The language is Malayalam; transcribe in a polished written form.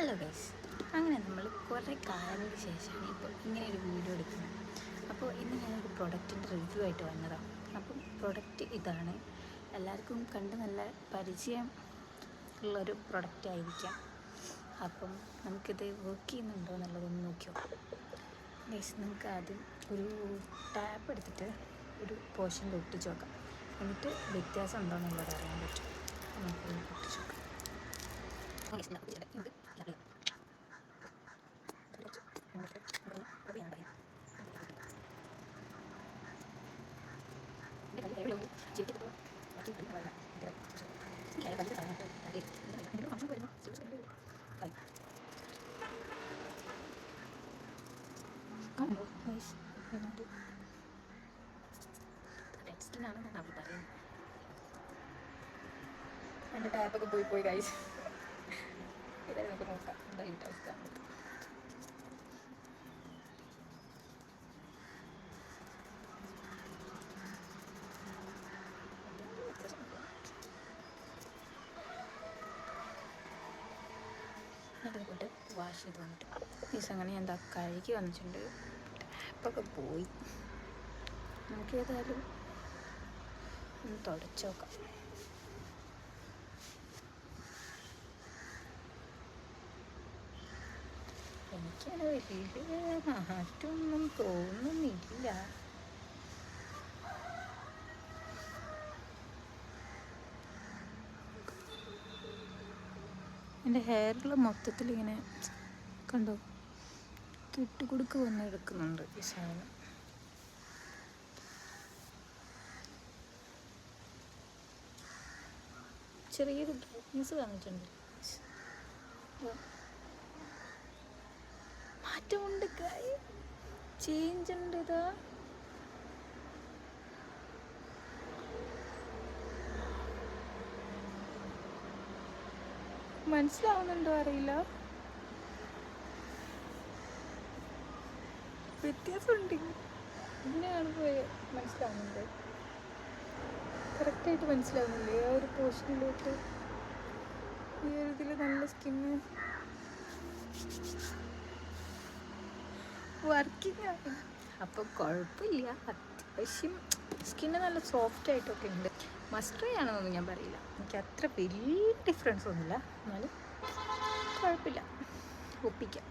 ഹലോ ഗൈസ്, അങ്ങനെ നമ്മൾ കുറേ കാലങ്ങൾക്ക് ശേഷമാണ് ഇപ്പോൾ ഇങ്ങനെ ഒരു വീഡിയോ എടുക്കുന്നത്. അപ്പോൾ ഇന്ന് ഞാനൊരു പ്രൊഡക്റ്റിൻ്റെ റിവ്യൂ ആയിട്ട് വന്നതാണ്. അപ്പം പ്രൊഡക്റ്റ് ഇതാണ്. എല്ലാവർക്കും കണ്ട് നല്ല പരിചയം ഉള്ളൊരു പ്രൊഡക്റ്റ് ആയിരിക്കാം. അപ്പം നമുക്കിത് വർക്ക് ചെയ്യുന്നുണ്ടോ എന്നുള്ളതൊന്ന് നോക്കിയോ. ഗൈസ്, നമുക്ക് ആദ്യം ഒരു ടാപ്പ് എടുത്തിട്ട് ഒരു പോർഷനിൽ ഒട്ടിച്ച് നോക്കാം. എന്നിട്ട് വ്യത്യാസം ഉണ്ടോ എന്നുള്ളത് അറിയാൻ പറ്റും. നമുക്കൊന്ന് ഒട്ടിച്ച് നോക്കാം. എൻ്റെ ടാപ്പൊക്കെ പോയി ഗൈസ്. ഇതായി നമുക്ക് നോക്കാം എന്തായിട്ട് അവസ്ഥ. അതിനെ കൊണ്ട് വാഷ് ചെയ്ത് വന്നിട്ട് പീസ് അങ്ങനെ എന്താ കഴുകി വന്നിട്ടുണ്ട്. ടാപ്പൊക്കെ പോയി. നമുക്ക് ഏതായാലും ഒന്ന് തുടച്ച് നോക്കാം. എനിക്കങ്ങനെ വലിയ മാറ്റമൊന്നും തോന്നുന്നില്ല. എൻ്റെ ഹെയറിൽ മൊത്തത്തിൽ ഇങ്ങനെ കണ്ടോ കെട്ടുകൊടുക്ക് വന്ന് എടുക്കുന്നുണ്ട് ഈ സാധനം. ചെറിയൊരു ബ്രൈറ്റ്നസ് വന്നിട്ടുണ്ട്. മാറ്റമുണ്ട്, ചേഞ്ച് ഉണ്ട്. ഇതാ മനസ്സിലാവുന്നുണ്ടോ അറിയില്ല, വ്യത്യാസമുണ്ട്. ഇങ്ങനെ കാണുമ്പോൾ മനസ്സിലാവുന്നുണ്ട്, കറക്റ്റായിട്ട് മനസ്സിലാവുന്നില്ലേ? ആ ഒരു പോർഷനിലോട്ട് ഈ ഒരു ഇതിൽ നല്ല സ്കിന്ന് വർക്കിംഗ് ആണ്. അപ്പോൾ കുഴപ്പമില്ല, അത്യാവശ്യം സ്കിന്ന് നല്ല സോഫ്റ്റ് ആയിട്ടൊക്കെ ഉണ്ട്. മസ്റ്റ് ട്രൈ ആണെന്നൊന്നും ഞാൻ പറയില്ല. എനിക്ക് അത്ര വലിയ ഡിഫറൻസ് ഒന്നുമില്ല, എന്നാലും കുഴപ്പമില്ല, ഒപ്പിക്കാം.